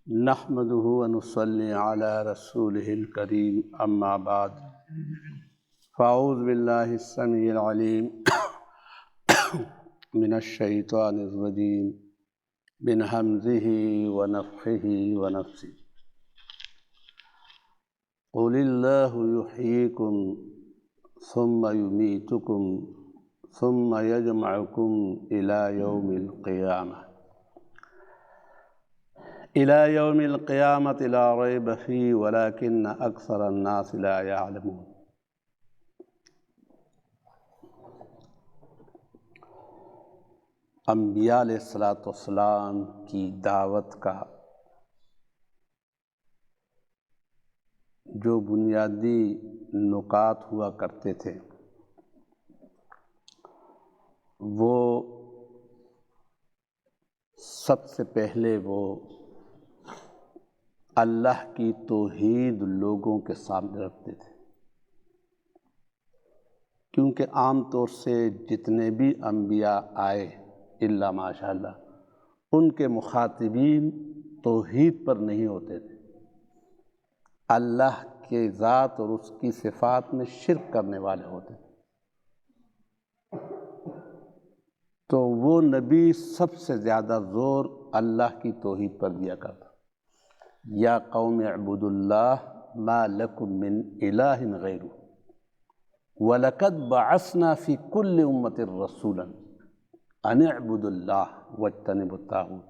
نحمده ونصلي على رسوله الكريم اما بعد فاعوذ بالله السميع العليم من الشيطان الرجيم من همزه ونفخه ونفثه قل الله يحييكم ثم يميتكم ثم يجمعكم إلى يوم القيامة لا ريب فيه ولكن أكثر الناس لا يعلمون۔ انبیاء علیہ السلام کی دعوت کا جو بنیادی نکات ہوا کرتے تھے وہ سب سے پہلے وہ اللہ کی توحید لوگوں کے سامنے رکھتے تھے، کیونکہ عام طور سے جتنے بھی انبیاء آئے الا ماشاء اللہ ان کے مخاطبین توحید پر نہیں ہوتے تھے، اللہ کے ذات اور اس کی صفات میں شرک کرنے والے ہوتے تھے۔ تو وہ نبی سب سے زیادہ زور اللہ کی توحید پر دیا کرتا، یا قوم اعبدوا اللہ ما لکم من الہ غیرہ وَلَقَدْ بَعَثْنَا فِي كُلِّ أُمَّةٍ رَسُولًا أَنِ اعْبُدُوا اللَّهَ وَاجْتَنِبُوا الطَّاغُوتَ۔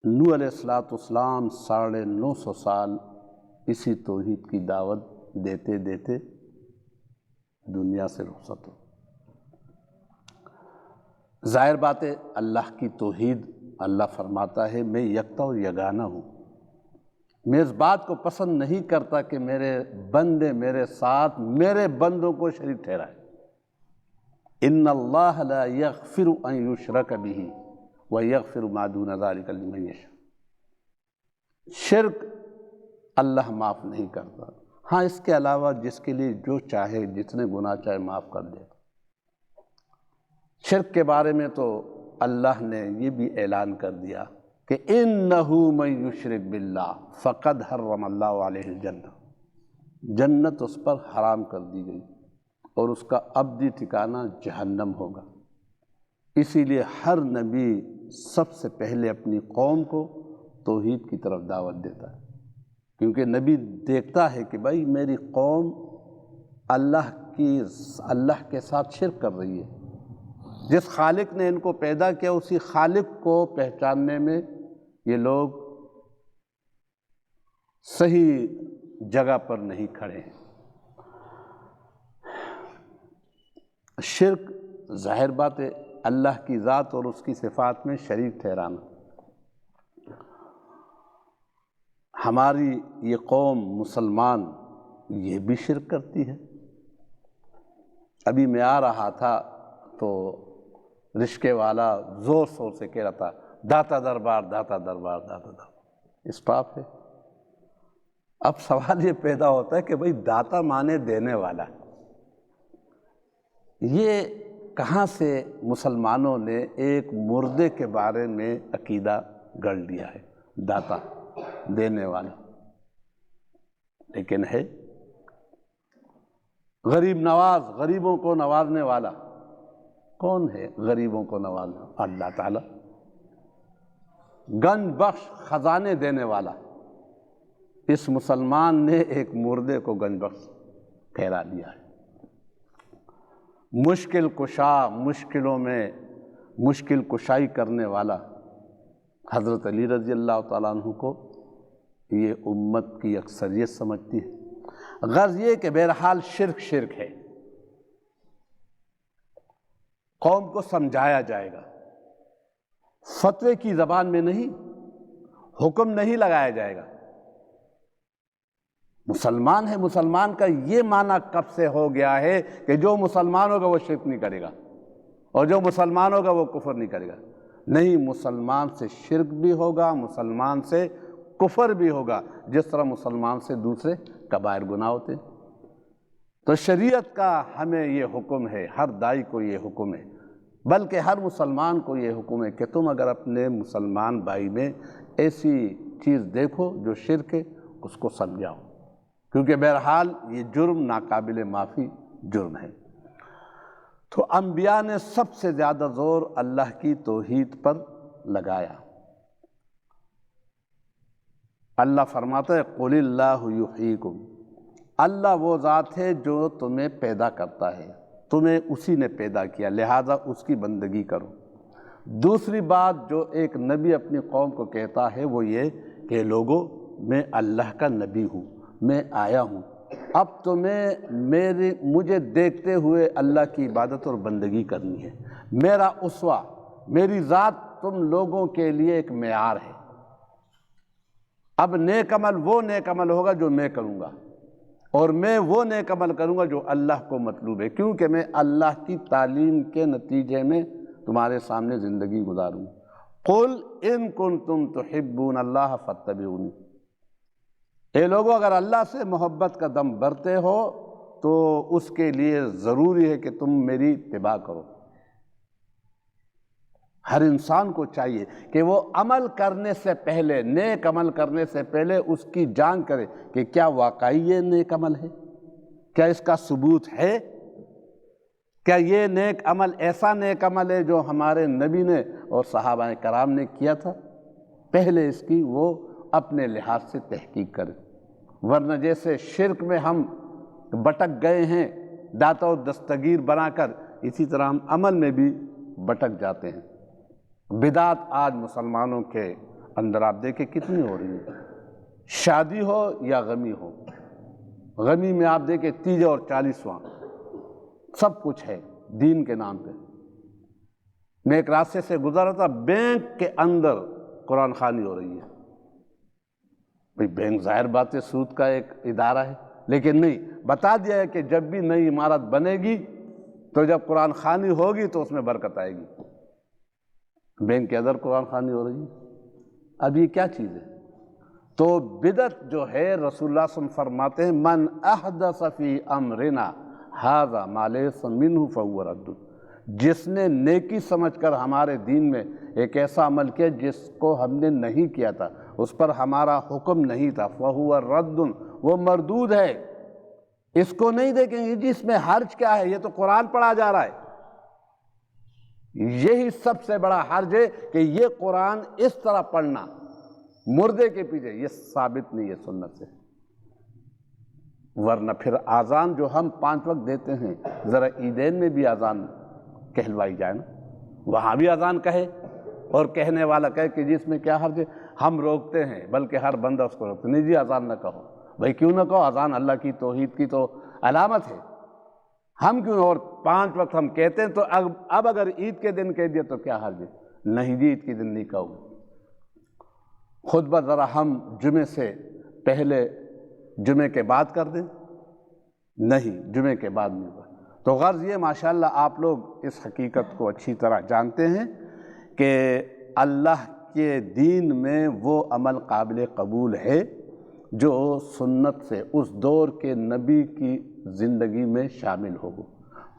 نوح علیہ السلام 950 سال اسی توحید کی دعوت دیتے دیتے دنیا سے رخصت ہو۔ ظاہر بات ہے اللہ کی توحید، اللہ فرماتا ہے میں یکتا اور یگانہ ہوں، میں اس بات کو پسند نہیں کرتا کہ میرے بندے میرے ساتھ میرے بندوں کو شریک ٹھہرائے۔ ان اللہ لا یغفر ان یشرک بہ ویغفر ما دون ذلک لمن یشاء۔ شرک اللہ معاف نہیں کرتا، ہاں اس کے علاوہ جس کے لیے جو چاہے جتنے گناہ چاہے معاف کر دے۔ شرک کے بارے میں تو اللہ نے یہ بھی اعلان کر دیا کہ اِنَّهُ مَن يُشْرِكْ بِاللَّهِ فَقَدْ حَرَّمَ اللَّهُ عَلَيْهِ الْجَنَّةَ، جنت اس پر حرام کر دی گئی اور اس کا ابدی ٹھکانہ جہنم ہوگا۔ اسی لیے ہر نبی سب سے پہلے اپنی قوم کو توحید کی طرف دعوت دیتا ہے، کیونکہ نبی دیکھتا ہے کہ بھائی میری قوم اللہ کے ساتھ شرک کر رہی ہے، جس خالق نے ان کو پیدا کیا اسی خالق کو پہچاننے میں یہ لوگ صحیح جگہ پر نہیں کھڑے ہیں۔ شرک ظاہر بات ہے اللہ کی ذات اور اس کی صفات میں شریک ٹھہرانا۔ ہماری یہ قوم مسلمان یہ بھی شرک کرتی ہے۔ ابھی میں آ رہا تھا تو رشکے والا زور شور سے کہہ رہا تھا داتا دربار داتا دربار داتا دربار، اسٹاف ہے۔ اب سوال یہ پیدا ہوتا ہے کہ بھئی داتا مانے دینے والا، یہ کہاں سے مسلمانوں نے ایک مردے کے بارے میں عقیدہ گڑھ لیا ہے، داتا دینے والا؟ لیکن ہے غریب نواز، غریبوں کو نوازنے والا۔ کون ہے غریبوں کو نوازنا؟ اللہ تعالیٰ۔ گنج بخش، خزانے دینے والا۔ اس مسلمان نے ایک مردے کو گنج بخش ٹھہرا دیا ہے۔ مشکل کشا، مشکلوں میں مشکل کشائی کرنے والا حضرت علی رضی اللہ تعالیٰ عنہ کو یہ امت کی اکثریت سمجھتی ہے۔ غرض یہ کہ بہرحال شرک ہے، قوم کو سمجھایا جائے گا، فتوے کی زبان میں نہیں، حکم نہیں لگایا جائے گا۔ مسلمان ہے، مسلمان کا یہ معنی کب سے ہو گیا ہے کہ جو مسلمان ہوگا وہ شرک نہیں کرے گا اور جو مسلمان ہوگا وہ کفر نہیں کرے گا۔ نہیں، مسلمان سے شرک بھی ہوگا، مسلمان سے کفر بھی ہوگا، جس طرح مسلمان سے دوسرے کبائر گناہ ہوتے ہیں۔ تو شریعت کا ہمیں یہ حکم ہے، ہر داعی کو یہ حکم ہے بلکہ ہر مسلمان کو یہ حکم ہے کہ تم اگر اپنے مسلمان بھائی میں ایسی چیز دیکھو جو شرک ہے اس کو سمجھاؤ، کیونکہ بہرحال یہ جرم ناقابل معافی جرم ہے۔ تو انبیاء نے سب سے زیادہ زور اللہ کی توحید پر لگایا۔ اللہ فرماتا ہے قُلِ اللَّهُ يُحْيِيكُمْ، اللہ وہ ذات ہے جو تمہیں پیدا کرتا ہے، تمہیں اسی نے پیدا کیا، لہذا اس کی بندگی کرو۔ دوسری بات جو ایک نبی اپنی قوم کو کہتا ہے وہ یہ کہ لوگو میں اللہ کا نبی ہوں، میں آیا ہوں، اب تمہیں مجھے دیکھتے ہوئے اللہ کی عبادت اور بندگی کرنی ہے۔ میرا اسوہ، میری ذات تم لوگوں کے لیے ایک معیار ہے۔ اب نیک عمل وہ نیک عمل ہوگا جو میں کروں گا، اور میں وہ نیک عمل کروں گا جو اللہ کو مطلوب ہے، کیونکہ میں اللہ کی تعلیم کے نتیجے میں تمہارے سامنے زندگی گزاروں۔ قُلْ إِن كُنتُمْ تُحِبُّونَ اللَّهَ فَاتَّبِعُونِی، اے لوگو اگر اللہ سے محبت کا دم بھرتے ہو تو اس کے لیے ضروری ہے کہ تم میری اتباع کرو۔ ہر انسان کو چاہیے کہ وہ عمل کرنے سے پہلے، نیک عمل کرنے سے پہلے اس کی جانچ کرے کہ کیا واقعی یہ نیک عمل ہے، کیا اس کا ثبوت ہے، کیا یہ نیک عمل ایسا نیک عمل ہے جو ہمارے نبی نے اور صحابہ کرام نے کیا تھا۔ پہلے اس کی وہ اپنے لحاظ سے تحقیق کرے، ورنہ جیسے شرک میں ہم بٹک گئے ہیں داتا و دستگیر بنا کر، اسی طرح ہم عمل میں بھی بٹک جاتے ہیں۔ بدعت آج مسلمانوں کے اندر آپ دیکھیں کتنی ہو رہی ہے، شادی ہو یا غمی ہو، غمی میں آپ دیکھیں تیجا اور 40واں سب کچھ ہے دین کے نام پہ۔ میں ایک راستے سے گزر رہا تھا، بینک کے اندر قرآن خوانی ہو رہی ہے۔ بھئی بینک ظاہر بات ہے سود کا ایک ادارہ ہے، لیکن نہیں، بتا دیا ہے کہ جب بھی نئی عمارت بنے گی تو جب قرآن خوانی ہوگی تو اس میں برکت آئے گی۔ بینک کے اندر قرآن خوانی ہو رہی ہے، اب یہ کیا چیز ہے؟ تو بدعت جو ہے رسول اللہ صلی اللہ علیہ وسلم فرماتے ہیں من احدث فی امرنا ھذا ما لیس منہ فہو رد، جس نے نیکی سمجھ کر ہمارے دین میں ایک ایسا عمل کیا جس کو ہم نے نہیں کیا تھا، اس پر ہمارا حکم نہیں تھا، فہو رد، وہ مردود ہے۔ اس کو نہیں دیکھیں گے جی اس میں حرج کیا ہے، یہ تو قرآن پڑھا جا رہا ہے۔ یہی سب سے بڑا حرج ہے کہ یہ قرآن اس طرح پڑھنا مردے کے پیچھے، یہ ثابت نہیں ہے سنت سے۔ ورنہ پھر اذان جو ہم 5 وقت دیتے ہیں، ذرا عیدین میں بھی اذان کہلوائی جائے نا، وہاں بھی اذان کہے اور کہنے والا کہے کہ جس میں کیا حرج ہے۔ ہم روکتے ہیں، بلکہ ہر بندہ اس کو روکتے، نہیں جی اذان نہ کہو۔ بھائی کیوں نہ کہو، اذان اللہ کی توحید کی تو علامت ہے، ہم کیوں، اور 5 وقت ہم کہتے ہیں، تو اب اگر عید کے دن کہہ دیا تو کیا حرج ہے؟ نہیں جی عید کے دن نہیں کہو۔ خطبہ ذرا ہم جمعے سے پہلے جمعے کے بعد کر دیں، نہیں جمعے کے بعد نہیں ہوگا۔ تو غرض یہ ماشاءاللہ آپ لوگ اس حقیقت کو اچھی طرح جانتے ہیں کہ اللہ کے دین میں وہ عمل قابل قبول ہے جو سنت سے اس دور کے نبی کی زندگی میں شامل ہو۔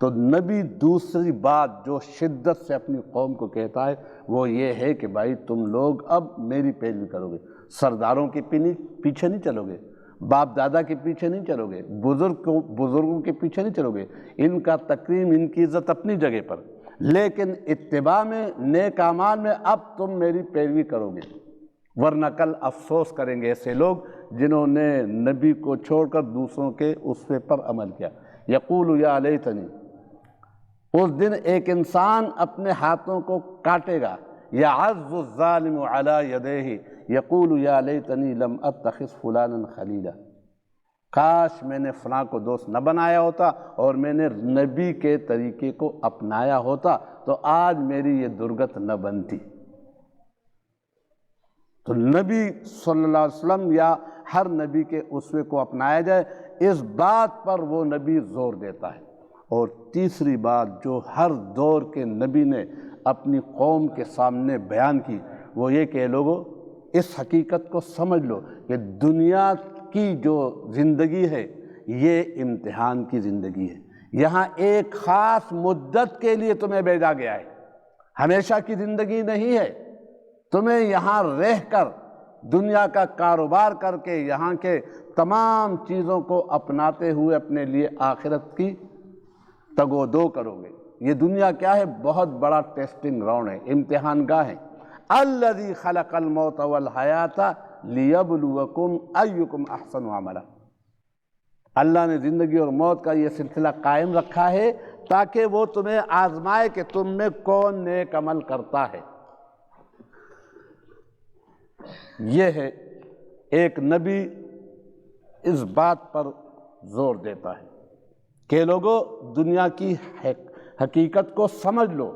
تو نبی دوسری بات جو شدت سے اپنی قوم کو کہتا ہے وہ یہ ہے کہ بھائی تم لوگ اب میری پیروی کرو گے، سرداروں کے پیچھے نہیں چلو گے، باپ دادا کے پیچھے نہیں چلو گے، بزرگوں کے پیچھے نہیں چلو گے، ان کا تکریم، ان کی عزت اپنی جگہ پر، لیکن اتباع میں، نیک اعمال میں اب تم میری پیروی کرو گے، ورنہ کل افسوس کریں گے ایسے لوگ جنہوں نے نبی کو چھوڑ کر دوسروں کے اسوے پر عمل کیا۔ یقول یا لیتنی، اس دن ایک انسان اپنے ہاتھوں کو کاٹے گا، یعض الظالم علی یدیہ یقول یا لیتنی لم اتخذ فلانا خلیلا، کاش میں نے فلاں کو دوست نہ بنایا ہوتا اور میں نے نبی کے طریقے کو اپنایا ہوتا تو آج میری یہ درگت نہ بنتی۔ تو نبی صلی اللہ علیہ وسلم یا ہر نبی کے اسوے کو اپنایا جائے، اس بات پر وہ نبی زور دیتا ہے۔ اور تیسری بات جو ہر دور کے نبی نے اپنی قوم کے سامنے بیان کی وہ یہ کہ لوگوں اس حقیقت کو سمجھ لو کہ دنیا کی جو زندگی ہے یہ امتحان کی زندگی ہے، یہاں ایک خاص مدت کے لیے تمہیں بھیجا گیا ہے، ہمیشہ کی زندگی نہیں ہے، تمہیں یہاں رہ کر دنیا کا کاروبار کر کے یہاں کے تمام چیزوں کو اپناتے ہوئے اپنے لیے آخرت کی تگ و دو کرو گے۔ یہ دنیا کیا ہے؟ بہت بڑا ٹیسٹنگ گراؤنڈ ہے، امتحان گاہ ہے۔ الذی خلق الموت والحیات لیبلوکم ایکم احسن عملا، اللہ نے زندگی اور موت کا یہ سلسلہ قائم رکھا ہے تاکہ وہ تمہیں آزمائے کہ تم میں کون نیک عمل کرتا ہے۔ یہ ہے ایک نبی اس بات پر زور دیتا ہے کہ لوگوں دنیا کی حقیقت کو سمجھ لو،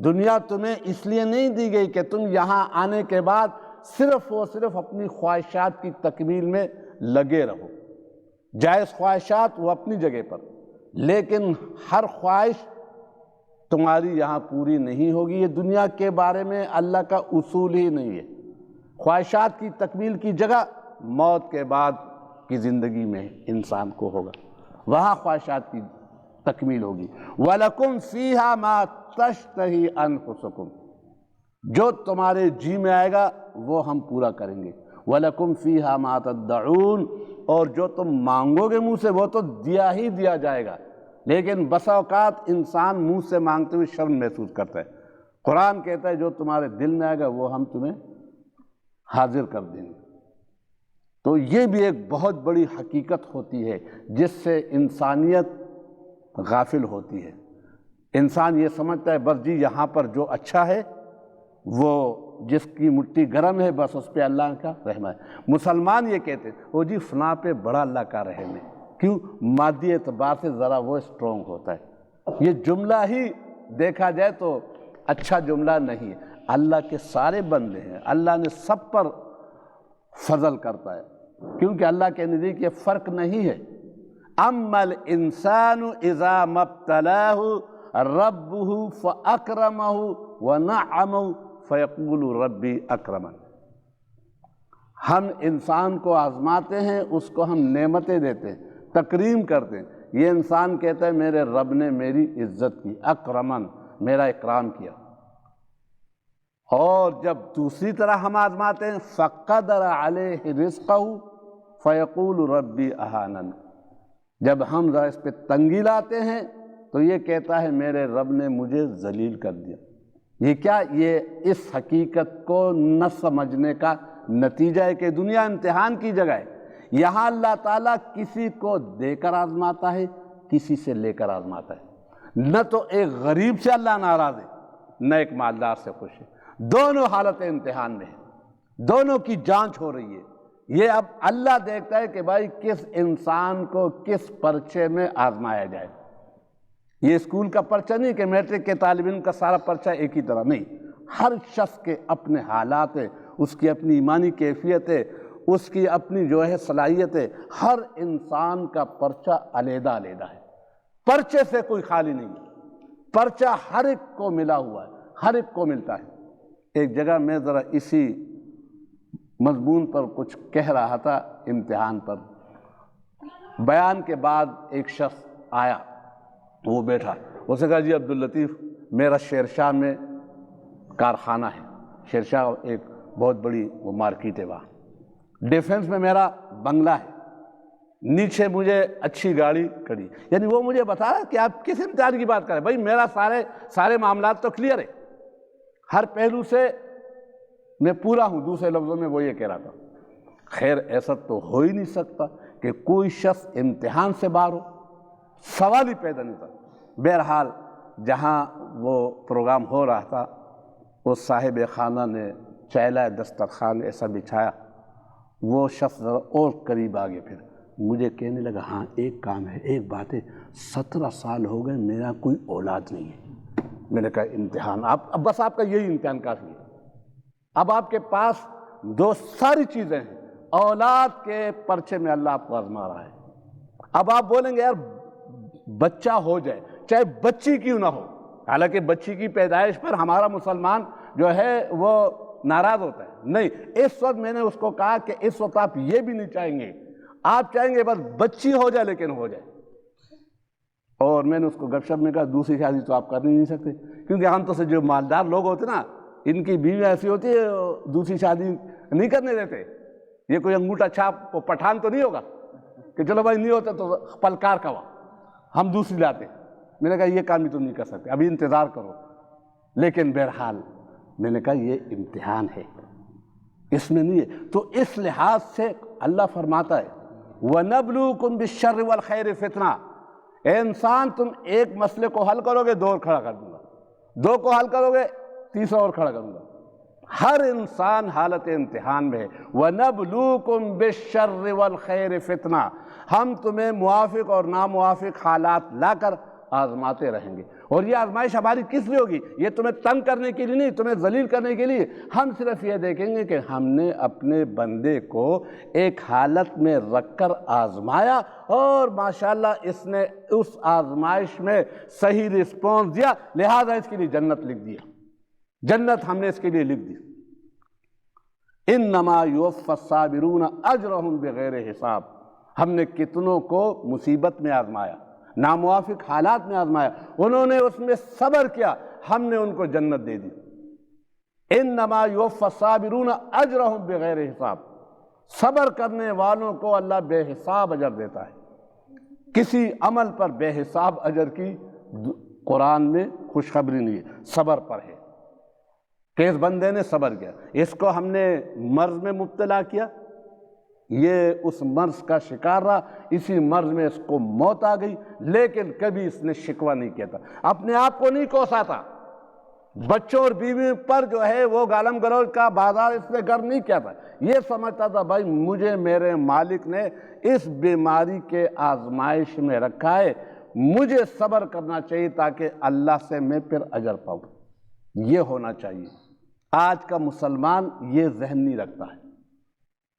دنیا تمہیں اس لیے نہیں دی گئی کہ تم یہاں آنے کے بعد صرف و صرف اپنی خواہشات کی تکمیل میں لگے رہو۔ جائز خواہشات وہ اپنی جگہ پر، لیکن ہر خواہش تمہاری یہاں پوری نہیں ہوگی۔ یہ دنیا کے بارے میں اللہ کا اصول ہی نہیں ہے۔ خواہشات کی تکمیل کی جگہ موت کے بعد کی زندگی میں انسان کو ہوگا، وہاں خواہشات کی تکمیل ہوگی۔ وَلَكُمْ فِيهَا مَا تَشْتَهِي أَنفُسُكُمْ، جو تمہارے جی میں آئے گا وہ ہم پورا کریں گے۔ وَلَكُمْ فِيهَا مَا تَدَّعُونَ، اور جو تم مانگو گے منہ سے وہ تو دیا ہی دیا جائے گا، لیکن بسا اوقات انسان منہ سے مانگتے ہوئے شرم محسوس کرتا ہے۔ قرآن کہتا ہے جو تمہارے دل میں آئے گا وہ ہم تمہیں حاضر کر دیں گے۔ تو یہ بھی ایک بہت بڑی حقیقت ہوتی ہے جس سے انسانیت غافل ہوتی ہے۔ انسان یہ سمجھتا ہے بس جی یہاں پر جو اچھا ہے، وہ جس کی مٹی گرم ہے بس اس پہ اللہ کا رحم ہے۔ مسلمان یہ کہتے ہیں وہ جی فلاں پہ بڑا اللہ کا رحم ہے، کیوں؟ مادی اعتبار سے ذرا وہ اسٹرونگ ہوتا ہے۔ یہ جملہ ہی دیکھا جائے تو اچھا جملہ نہیں ہے۔ اللہ کے سارے بندے ہیں، اللہ نے سب پر فضل کرتا ہے، کیونکہ اللہ کے نزدیک یہ فرق نہیں ہے۔ اما الانسان اذا ما ابتلاه ربه فاکرمه ونعمه فیقول ربی اکرمن، ہم انسان کو آزماتے ہیں، اس کو ہم نعمتیں دیتے ہیں، تکریم کرتے ہیں۔ یہ انسان کہتا ہے میرے رب نے میری عزت کی، اکرمن، میرا اکرام کیا۔ اور جب دوسری طرح ہم آزماتے ہیں فقدر علیہ رزقہ فیقول ربی اہانن، جب ہم ذرا اس پہ تنگی لاتے ہیں تو یہ کہتا ہے میرے رب نے مجھے ذلیل کر دیا۔ یہ کیا؟ یہ اس حقیقت کو نہ سمجھنے کا نتیجہ ہے کہ دنیا امتحان کی جگہ ہے۔ یہاں اللہ تعالیٰ کسی کو دے کر آزماتا ہے، کسی سے لے کر آزماتا ہے۔ نہ تو ایک غریب سے اللہ ناراض ہے، نہ ایک مالدار سے خوش ہے، دونوں حالتیں امتحان میں ہیں، دونوں کی جانچ ہو رہی ہے۔ یہ اب اللہ دیکھتا ہے کہ بھائی کس انسان کو کس پرچے میں آزمایا جائے۔ یہ اسکول کا پرچہ نہیں کہ میٹرک کے طالب علم کا سارا پرچہ ایک ہی طرح نہیں، ہر شخص کے اپنے حالات ہیں، اس کی اپنی ایمانی کیفیت ہے، اس کی اپنی جو ہے صلاحیت ہے۔ ہر انسان کا پرچہ علیحدہ علیحدہ ہے، پرچے سے کوئی خالی نہیں ہے، پرچہ ہر ایک کو ملا ہوا ہے، ہر ایک کو ملتا ہے۔ ایک جگہ میں ذرا اسی مضمون پر کچھ کہہ رہا تھا، امتحان پر بیان کے بعد ایک شخص آیا، وہ بیٹھا، اس نے کہا جی عبداللطیف میرا شیرشاہ میں کارخانہ ہے، شیرشاہ ایک بہت بڑی وہ مارکیٹ ہے، وہاں ڈیفنس میں میرا بنگلہ ہے، نیچے مجھے اچھی گاڑی کھڑی، یعنی وہ مجھے بتا رہا کہ آپ کس امتحان کی بات کریں، بھائی میرا سارے معاملات تو کلیئر ہے، ہر پہلو سے میں پورا ہوں۔ دوسرے لفظوں میں وہ یہ کہہ رہا تھا۔ خیر ایسا تو ہو ہی نہیں سکتا کہ کوئی شخص امتحان سے باہر ہو، سوال ہی پیدا نہیں تھا۔ بہرحال جہاں وہ پروگرام ہو رہا تھا اس صاحب خانہ نے چیلا دسترخوان ایسا بچھایا، وہ شخص ذرا اور قریب آگے پھر مجھے کہنے لگا ہاں ایک کام ہے، ایک بات ہے، 17 سال ہو گئے میرا کوئی اولاد نہیں ہے۔ میں نے کہا امتحان اب بس آپ کا یہی امتحان کافی ہے، اب آپ کے پاس دو ساری چیزیں ہیں، اولاد کے پرچے میں اللہ آپ کو آزما رہا ہے۔ اب آپ بولیں گے یار بچہ ہو جائے، چاہے بچی کیوں نہ ہو، حالانکہ بچی کی پیدائش پر ہمارا مسلمان جو ہے وہ ناراض ہوتا ہے، نہیں، اس وقت میں نے اس کو کہا کہ اس وقت آپ یہ بھی نہیں چاہیں گے، آپ چاہیں گے بس بچی ہو جائے لیکن ہو جائے۔ اور میں نے اس کو گپ شپ میں کہا دوسری شادی تو آپ کر نہیں سکتے، کیونکہ ہم تو سے جو مالدار لوگ ہوتے نا، ان کی بیویاں ایسی ہوتی ہے دوسری شادی نہیں کرنے دیتے. یہ کوئی انگوٹھا چھاپ وہ پٹھان تو نہیں ہوگا کہ چلو بھائی نہیں ہوتا تو پلکار کا ہم دوسری لاتے. میں نے کہا یہ کام بھی تم نہیں کر سکتے، ابھی انتظار کرو. لیکن بہرحال میں نے کہا یہ امتحان ہے، اس میں نہیں ہے. تو اس لحاظ سے اللہ فرماتا ہے وَنَبْلُوكُمْ بِالشَّرِّ وَالْخَيْرِ فِتْنَةً. اے انسان تم ایک مسئلے کو حل کرو گے 2 اور کھڑا کر دوں گا، 2 کو حل کرو گے 3 اور کھڑا کروں گا. ہر انسان حالت امتحان میں ہے. وَنَبْلُوكُمْ بِالشَّرِّ وَالْخَيْرِ فِتْنَةً. ہم تمہیں موافق اور ناموافق حالات لا کر آزماتے رہیں گے. اور یہ آزمائش ہماری کس لیے ہوگی؟ یہ تمہیں تنگ کرنے کے لیے نہیں، تمہیں ذلیل کرنے کے لیے. ہم صرف یہ دیکھیں گے کہ ہم نے اپنے بندے کو ایک حالت میں رکھ کر آزمایا اور ماشاءاللہ اس نے اس آزمائش میں صحیح رسپانس دیا، لہذا اس کے لیے جنت لکھ دیا. جنت ہم نے اس کے لیے لکھ دی. انما یوفی الصابرون اجرہم بغیر حساب. ہم نے کتنوں کو مصیبت میں آزمایا، ناموافق حالات میں آزمایا، انہوں نے اس میں صبر کیا، ہم نے ان کو جنت دے دی. انما یوفی الصابرون اجرہم بغیر حساب. صبر کرنے والوں کو اللہ بے حساب اجر دیتا ہے. کسی عمل پر بے حساب اجر کی قرآن میں خوشخبری نہیں ہے، صبر پر ہے کہ اس بندے نے صبر کیا. اس کو ہم نے مرض میں مبتلا کیا، یہ اس مرض کا شکار رہا، اسی مرض میں اس کو موت آ گئی، لیکن کبھی اس نے شکوہ نہیں کیا تھا، اپنے آپ کو نہیں کوسا تھا. بچوں اور بیوی پر جو ہے وہ گالم گلوچ کا بازار اس نے گرم نہیں کیا تھا. یہ سمجھتا تھا بھائی مجھے میرے مالک نے اس بیماری کے آزمائش میں رکھا ہے، مجھے صبر کرنا چاہیے تاکہ اللہ سے میں پھر اجر پاؤں. یہ ہونا چاہیے. آج کا مسلمان یہ ذہن نہیں رکھتا ہے.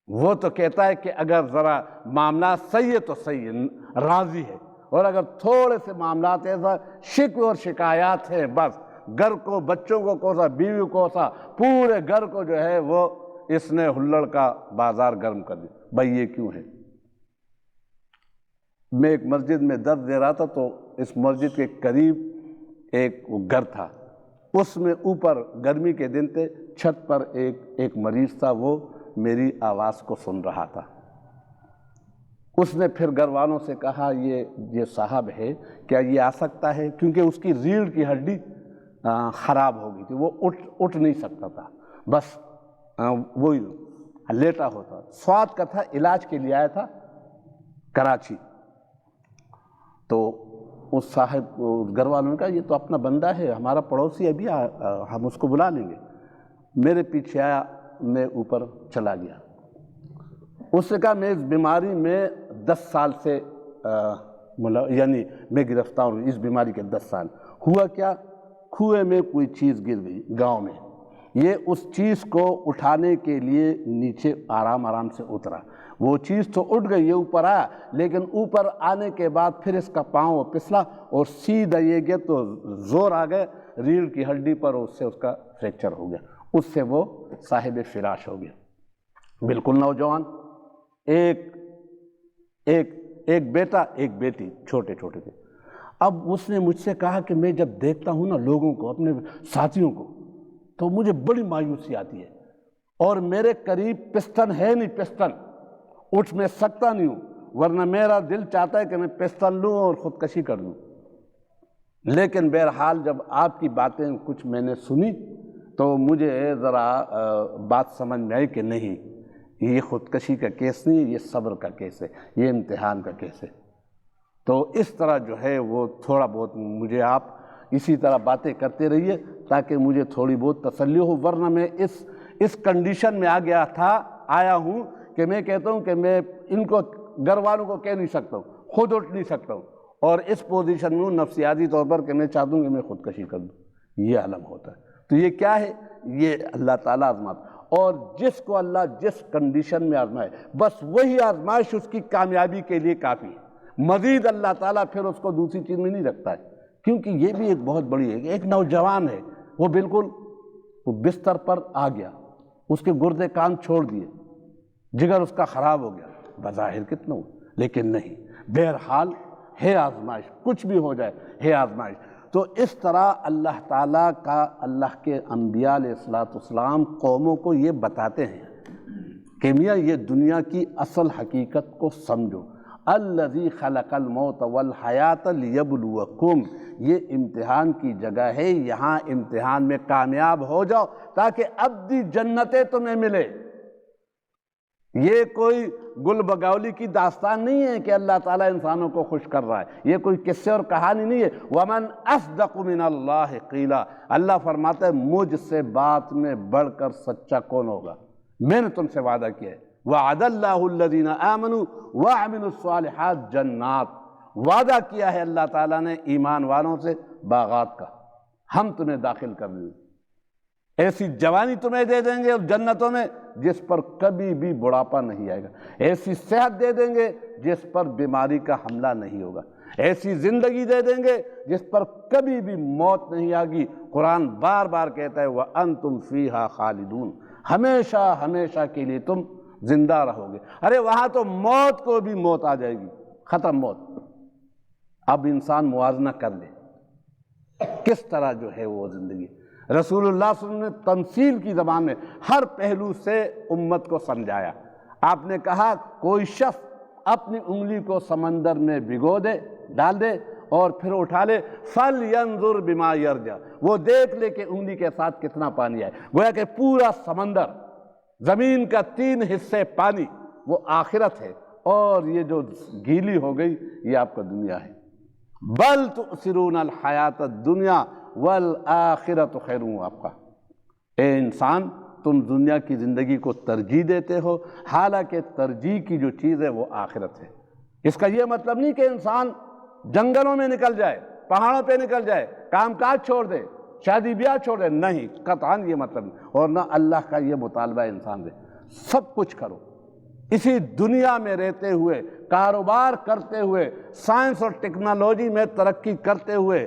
وہ تو کہتا ہے کہ اگر ذرا معاملات صحیح ہے تو صحیح ہے، راضی ہے، اور اگر تھوڑے سے معاملات ایسا شکوے اور شکایات ہیں، بس گھر کو، بچوں کو کوسا، بیوی کو کوسا، پورے گھر کو جو ہے وہ اس نے ہلڑ کا بازار گرم کر دیا. بھائی یہ کیوں ہے؟ میں ایک مسجد میں درس دے رہا تھا تو اس مسجد کے قریب ایک گھر تھا، اس میں اوپر گرمی کے دن تھے، چھت پر ایک مریض تھا، وہ میری آواز کو سن رہا تھا. اس نے پھر گھر والوں سے کہا یہ صاحب ہے، کیا یہ آ سکتا ہے؟ کیونکہ اس کی ریڑھ کی ہڈی خراب ہو گئی تھی، وہ اٹھ نہیں سکتا تھا، بس وہی لیٹا ہوتا. سوات کا تھا، علاج کے لیے آیا تھا کراچی. تو اس صاحب کو گھر والوں نے کہا یہ تو اپنا بندہ ہے، ہمارا پڑوسی، ابھی ہم اس کو بلا لیں گے. میرے پیچھے آیا، میں اوپر چلا گیا. اس نے کہا میں اس بیماری میں 10 سال سے یعنی میں گرفتار ہوں، اس بیماری کے 10 سال. ہوا کیا؟ کنویں میں کوئی چیز گر گئی گاؤں میں. یہ اس چیز کو اٹھانے کے لیے نیچے آرام سے اترا. وہ چیز تو اٹھ گئی، یہ اوپر آیا، لیکن اوپر آنے کے بعد پھر اس کا پاؤں پھسلا اور سیدھا یہ گیا تو زور آ گئے ریڑھ کی ہڈی پر، اس سے اس کا فریکچر ہو گیا. اس سے وہ صاحب فراش ہو گیا. بالکل نوجوان، ایک بیٹا ایک بیٹی، چھوٹے چھوٹے تھے. اب اس نے مجھ سے کہا کہ میں جب دیکھتا ہوں نا لوگوں کو، اپنے ساتھیوں کو، تو مجھے بڑی مایوسی آتی ہے، اور میرے قریب پستن ہے نہیں، پستن اٹھ میں سکتا نہیں ہوں، ورنہ میرا دل چاہتا ہے کہ میں پستن لوں اور خودکشی کر لوں. لیکن بہرحال جب آپ کی باتیں کچھ میں نے سنی تو مجھے ذرا بات سمجھ میں آئی کہ نہیں، یہ خودکشی کا کیس نہیں ہے، یہ صبر کا کیس ہے، یہ امتحان کا کیس ہے. تو اس طرح جو ہے وہ تھوڑا بہت مجھے آپ اسی طرح باتیں کرتے رہیے تاکہ مجھے تھوڑی بہت تسلی ہو، ورنہ میں اس کنڈیشن میں آیا ہوں کہ میں کہتا ہوں کہ میں ان کو گھر والوں کو کہہ نہیں سکتا ہوں، خود اٹھ نہیں سکتا ہوں، اور اس پوزیشن میں ہوں نفسیاتی طور پر کہ میں چاہتا ہوں کہ میں خودکشی کر دوں. یہ عالم ہوتا ہے. تو یہ کیا ہے؟ یہ اللہ تعالیٰ آزماتا، اور جس کو اللہ جس کنڈیشن میں آزمائے بس وہی آزمائش اس کی کامیابی کے لیے کافی ہے. مزید اللہ تعالیٰ پھر اس کو دوسری چیز میں نہیں رکھتا ہے. کیونکہ یہ بھی ایک بہت بڑی ہے. ایک نوجوان ہے، وہ بالکل بستر پر آ گیا، اس کے گردے کام چھوڑ دیے، جگر اس کا خراب ہو گیا. بظاہر کتنا ہو، لیکن نہیں، بہرحال ہے آزمائش، کچھ بھی ہو جائے ہے آزمائش. تو اس طرح اللہ تعالیٰ کا، اللہ کے انبیاء علیہ السلام قوموں کو یہ بتاتے ہیں کہ میاں یہ دنیا کی اصل حقیقت کو سمجھو، الذی خلق الموت والحیات لیبلوکم، یہ امتحان کی جگہ ہے، یہاں امتحان میں کامیاب ہو جاؤ تاکہ ابدی جنتیں تمہیں ملے۔ یہ کوئی گل بگولی کی داستان نہیں ہے کہ اللہ تعالیٰ انسانوں کو خوش کر رہا ہے، یہ کوئی قصے اور کہانی نہیں ہے۔ وَمَنْ أَصْدَقُ مِنَ اللَّهِ قِيلًا، اللہ فرماتا ہے مجھ سے بات میں بڑھ کر سچا کون ہوگا، میں نے تم سے وعدہ کیا ہے۔ وَعَدَ اللَّهُ الَّذِينَ آمَنُوا وَعَمِلُوا الصَّالِحَاتِ جنات، وعدہ کیا ہے اللہ تعالیٰ نے ایمان والوں سے باغات کا، ہم تمہیں داخل کر دیں، ایسی جوانی تمہیں دے دیں گے جنتوں میں جس پر کبھی بھی بڑھاپا نہیں آئے گا، ایسی صحت دے دیں گے جس پر بیماری کا حملہ نہیں ہوگا، ایسی زندگی دے دیں گے جس پر کبھی بھی موت نہیں آگی۔ قرآن بار بار کہتا ہے وَأَنْتُمْ فِيهَا خَالِدُونَ، ہمیشہ ہمیشہ کے لیے تم زندہ رہو گے۔ ارے وہاں تو موت کو بھی موت آ جائے گی، ختم موت۔ اب انسان موازنہ کر لے کس طرح جو ہے وہ زندگی۔ رسول اللہ صلی اللہ علیہ وسلم نے تمثیل کی زبان میں ہر پہلو سے امت کو سمجھایا۔ آپ نے کہا کوئی شخص اپنی انگلی کو سمندر میں بھگو دے، ڈال دے اور پھر اٹھا لے، فَلْيَنْظُرْ بِمَا يَرْجَعُ، وہ دیکھ لے کہ انگلی کے ساتھ کتنا پانی ہے۔ گویا کہ پورا سمندر، زمین کا 3 حصے پانی، وہ آخرت ہے، اور یہ جو گیلی ہو گئی یہ آپ کا دنیا ہے۔ بل تؤثرون الحیات الدنیا والآخرۃ خیر وابقیٰ، اے انسان تم دنیا کی زندگی کو ترجیح دیتے ہو، حالانکہ ترجیح کی جو چیز ہے وہ آخرت ہے۔ اس کا یہ مطلب نہیں کہ انسان جنگلوں میں نکل جائے، پہاڑوں پہ نکل جائے، کام کاج چھوڑ دے، شادی بیاہ چھوڑ دے، نہیں، قطعاً یہ مطلب نہیں، اور نہ اللہ کا یہ مطالبہ انسان سے۔ سب کچھ کرو، اسی دنیا میں رہتے ہوئے، کاروبار کرتے ہوئے، سائنس اور ٹیکنالوجی میں ترقی کرتے ہوئے،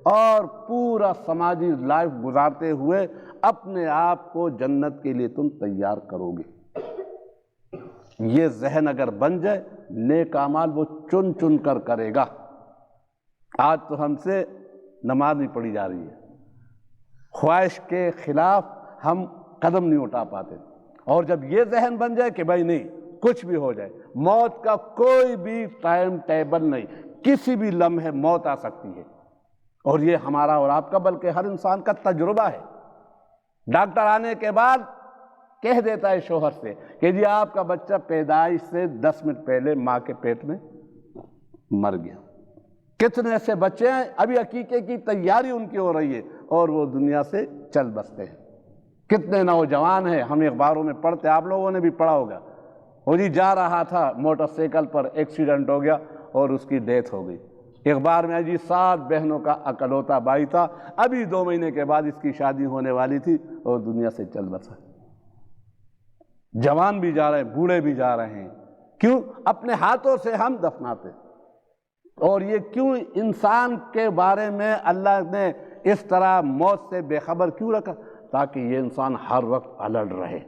اور پورا سماجی لائف گزارتے ہوئے اپنے آپ کو جنت کے لیے تم تیار کرو گے۔ یہ ذہن اگر بن جائے، نیک اعمال وہ چن چن کر کرے گا۔ آج تو ہم سے نماز نہیں پڑھی جا رہی ہے، خواہش کے خلاف ہم قدم نہیں اٹھا پاتے، اور جب یہ ذہن بن جائے کہ بھائی نہیں، کچھ بھی ہو جائے، موت کا کوئی بھی ٹائم ٹیبل نہیں، کسی بھی لمحے موت آ سکتی ہے، اور یہ ہمارا اور آپ کا بلکہ ہر انسان کا تجربہ ہے۔ ڈاکٹر آنے کے بعد کہہ دیتا ہے شوہر سے کہ جی آپ کا بچہ پیدائش سے 10 منٹ پہلے ماں کے پیٹ میں مر گیا۔ کتنے ایسے بچے ہیں ابھی عقیقے کی تیاری ان کی ہو رہی ہے اور وہ دنیا سے چل بستے ہیں۔ کتنے نوجوان ہیں، ہم اخباروں میں پڑھتے، آپ لوگوں نے بھی پڑھا ہوگا، وہ جی جا رہا تھا موٹر سائیکل پر، ایکسیڈنٹ ہو گیا اور اس کی ڈیتھ ہو گئی۔ اخبار میں جی 7 بہنوں کا اکلوتا بھائی تھا، ابھی 2 مہینے کے بعد اس کی شادی ہونے والی تھی اور دنیا سے چل بسا۔ جوان بھی جا رہے ہیں، بوڑھے بھی جا رہے ہیں، کیوں؟ اپنے ہاتھوں سے ہم دفناتے۔ اور یہ کیوں انسان کے بارے میں اللہ نے اس طرح موت سے بے خبر کیوں رکھا؟ تاکہ یہ انسان ہر وقت الرٹ رہے،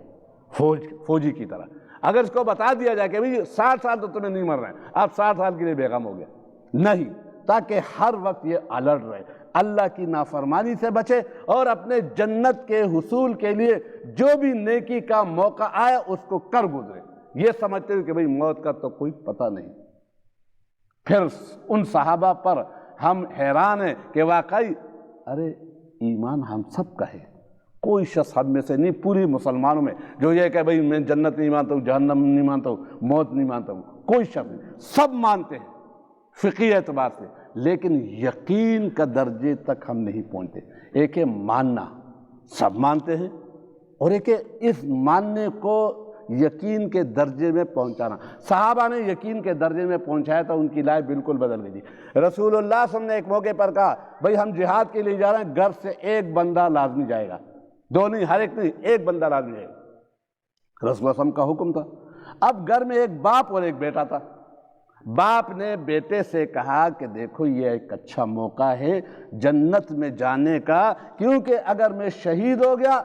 فوجی کی طرح۔ اگر اس کو بتا دیا جائے کہ بھئی 60 سال تو تمہیں نہیں مرنا ہے، آپ 60 سال کے لیے بے غم ہو گیا، نہیں، تاکہ ہر وقت یہ الرٹ رہے، اللہ کی نافرمانی سے بچے، اور اپنے جنت کے حصول کے لیے جو بھی نیکی کا موقع آئے اس کو کر گزرے، یہ سمجھتے ہوئے کہ بھئی موت کا تو کوئی پتہ نہیں۔ پھر ان صحابہ پر ہم حیران ہیں کہ واقعی ارے ایمان ہم سب کا ہے، کوئی شخص ہم میں سے نہیں، پوری مسلمانوں میں جو یہ کہ بھئی میں جنت نہیں مانتا ہوں، جہنم نہیں مانتا ہوں، موت نہیں مانتا ہوں، کوئی شخص نہیں، سب مانتے ہیں فقہی اعتبار سے، لیکن یقین کا درجے تک ہم نہیں پہنچتے۔ ایک ہے ماننا، سب مانتے ہیں، اور ایک ہے اس ماننے کو یقین کے درجے میں پہنچانا۔ صحابہ نے یقین کے درجے میں پہنچایا تھا، ان کی لائف بالکل بدل گئی تھی۔ رسول اللہ صلی اللہ علیہ وسلم نے ایک موقع پر کہا بھئی ہم جہاد کے لیے جا رہے ہیں، گھر سے ایک بندہ لازمی جائے گا، 2 نہیں، ہر ایک نہیں، ایک بندہ لازمی جائے گا۔ رسول اللہ صلی اللہ علیہ وسلم کا حکم تھا۔ اب گھر میں ایک باپ اور ایک بیٹا تھا۔ باپ نے بیٹے سے کہا کہ دیکھو یہ ایک اچھا موقع ہے جنت میں جانے کا، کیونکہ اگر میں شہید ہو گیا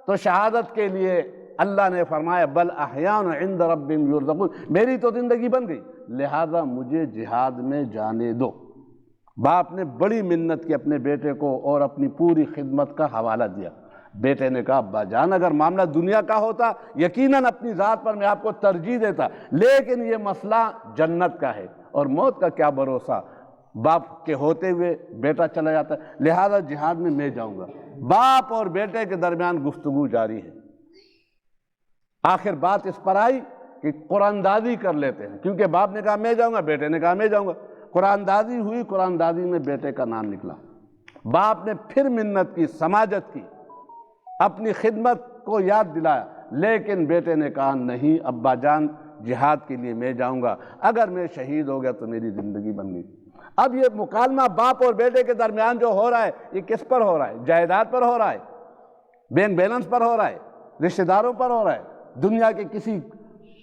تو شہادت کے لیے اللہ نے فرمایا بل احیاء عند ربہم یرزقون، میری تو زندگی بن گئی، لہذا مجھے جہاد میں جانے دو۔ باپ نے بڑی منت کی اپنے بیٹے کو اور اپنی پوری خدمت کا حوالہ دیا۔ بیٹے نے کہا ابا جان اگر معاملہ دنیا کا ہوتا یقیناً اپنی ذات پر میں آپ کو ترجیح دیتا، لیکن یہ مسئلہ جنت کا ہے اور موت کا کیا بھروسہ، باپ کے ہوتے ہوئے بیٹا چلا جاتا ہے، لہذا جہاد میں میں جاؤں گا۔ باپ اور بیٹے کے درمیان گفتگو جاری ہے۔ آخر بات اس پر آئی کہ قرآن دازی کر لیتے ہیں، کیونکہ باپ نے کہا میں جاؤں گا، بیٹے نے کہا میں جاؤں گا۔ قرآن دازی ہوئی، قرآن دازی میں بیٹے کا نام نکلا۔ باپ نے پھر منت کی، سماجت کی، اپنی خدمت کو یاد دلایا، لیکن بیٹے نے کہا نہیں ابا جان جہاد کے لیے میں جاؤں گا، اگر میں شہید ہو گیا تو میری زندگی بن گئی۔ اب یہ مکالمہ باپ اور بیٹے کے درمیان جو ہو رہا ہے یہ کس پر ہو رہا ہے؟ جائیداد پر ہو رہا ہے، بینک بیلنس پر ہو رہا ہے، رشتہ داروں پر ہو رہا ہے، دنیا کے کسی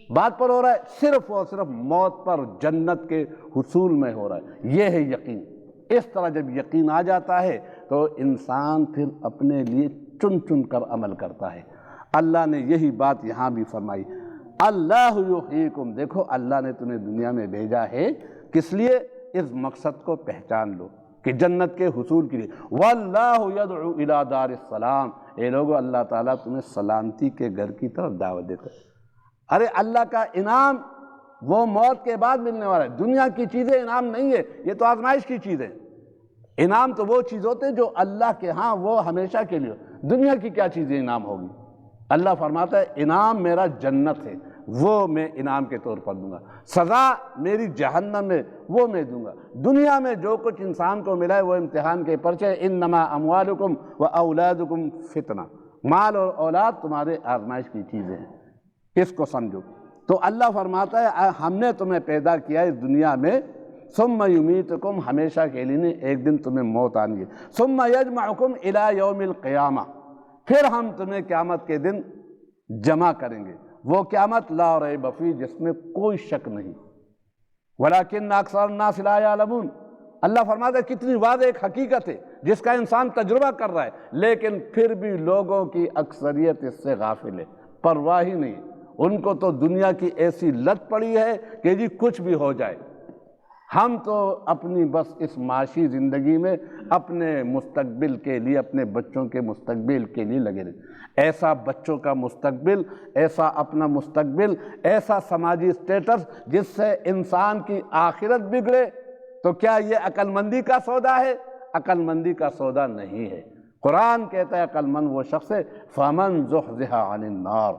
بات پر ہو رہا ہے؟ صرف اور صرف موت پر، جنت کے حصول میں ہو رہا ہے۔ یہ ہے یقین۔ اس طرح جب یقین آ جاتا ہے تو انسان پھر اپنے لیے چن چن کر عمل کرتا ہے۔ اللہ نے یہی بات یہاں بھی فرمائی، اللہ یحییکم، دیکھو اللہ نے تمہیں دنیا میں بھیجا ہے کس لیے؟ اس مقصد کو پہچان لو کہ جنت کے حصول کے لیے۔ واللہ یدعو الی دار السلام، اے لوگو اللہ تعالیٰ تمہیں سلامتی کے گھر کی طرف دعوت دیتا ہے۔ ارے اللہ کا انعام وہ موت کے بعد ملنے والا ہے، دنیا کی چیزیں انعام نہیں ہے، یہ تو آزمائش کی چیزیں۔ انعام تو وہ چیز ہوتے ہیں جو اللہ کے ہاں وہ ہمیشہ کے لیے، دنیا کی کیا چیزیں انعام ہوگی؟ اللہ فرماتا ہے انعام میرا جنت ہے، وہ میں انعام کے طور پر دوں گا، سزا میری جہنم ہے وہ میں دوں گا۔ دنیا میں جو کچھ انسان کو ملا ہے وہ امتحان کے پرچے، انما اموالکم و اولادکم فتنہ، مال اور اولاد تمہارے آزمائش کی چیزیں ہیں، اس کو سمجھو۔ تو اللہ فرماتا ہے ہم نے تمہیں پیدا کیا اس دنیا میں، ثم یمیتکم، ہمیشہ کے لیے نہیں، ایک دن تمہیں موت آنی ہے، ثم یجمعکم الی یوم القیامہ، پھر ہم تمہیں قیامت کے دن جمع کریں گے، وہ قیامت لا ریب فیہ، جس میں کوئی شک نہیں، ولکن اکثر الناس لا یعلمون۔ اللہ فرماتا ہے کتنی واضح ایک حقیقت ہے جس کا انسان تجربہ کر رہا ہے، لیکن پھر بھی لوگوں کی اکثریت اس سے غافل ہے، پرواہ ہی نہیں۔ ان کو تو دنیا کی ایسی لت پڑی ہے کہ جی کچھ بھی ہو جائے، ہم تو اپنی بس اس معاشی زندگی میں اپنے مستقبل کے لیے، اپنے بچوں کے مستقبل کے لیے لگے رہے۔ ایسا بچوں کا مستقبل، ایسا اپنا مستقبل، ایسا سماجی سٹیٹس جس سے انسان کی آخرت بگڑے، تو کیا یہ عقل مندی کا سودا ہے؟ عقل مندی کا سودا نہیں ہے۔ قرآن کہتا ہے عقل مند وہ شخص ہے فَمَنْ زُحْزِحَ عَنِ النَّارِ،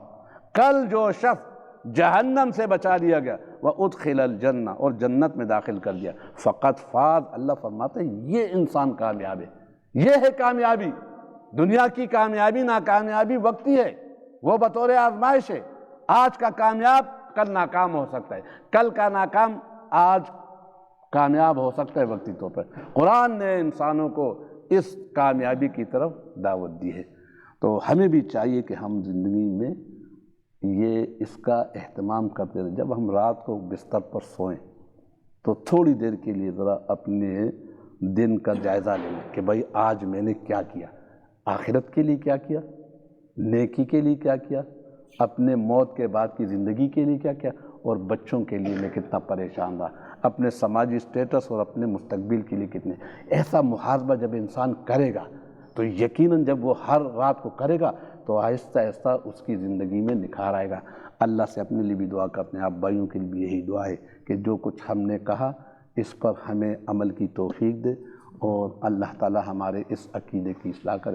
کل جو شخص جہنم سے بچا لیا گیا، وَأُدْخِلَ الْجَنَّةَ، اور جنت میں داخل کر دیا، فَقَدْ فَازَ، اللہ فرماتے ہیں یہ انسان کامیاب ہے۔ یہ ہے کامیابی۔ دنیا کی کامیابی ناکامیابی وقتی ہے، وہ بطور آزمائش ہے۔ آج کا کامیاب کل ناکام ہو سکتا ہے، کل کا ناکام آج کامیاب ہو سکتا ہے وقتی طور پر۔ قرآن نے انسانوں کو اس کامیابی کی طرف دعوت دی ہے، تو ہمیں بھی چاہیے کہ ہم زندگی میں یہ اس کا اہتمام کرتے رہیں۔ جب ہم رات کو بستر پر سوئیں تو تھوڑی دیر کے لیے ذرا اپنے دن کا جائزہ لے لیں کہ بھائی آج میں نے کیا کیا، آخرت کے لیے کیا کیا، نیکی کے لیے کیا کیا، اپنے موت کے بعد کی زندگی کے لیے کیا کیا، اور بچوں کے لیے میں کتنا پریشان رہا، اپنے سماجی سٹیٹس اور اپنے مستقبل کے لیے کتنے۔ ایسا محاسبہ جب انسان کرے گا تو یقیناً جب وہ ہر رات کو کرے گا تو آہستہ آہستہ اس کی زندگی میں نکھار آئے گا۔ اللہ سے اپنے لیے بھی دعا کرتے ہیں، آپ بھائیوں کے لیے بھی یہی دعا ہے کہ جو کچھ ہم نے کہا اس پر ہمیں عمل کی توفیق دے، اور اللہ تعالی ہمارے اس عقیدے کی اصلاح کرے۔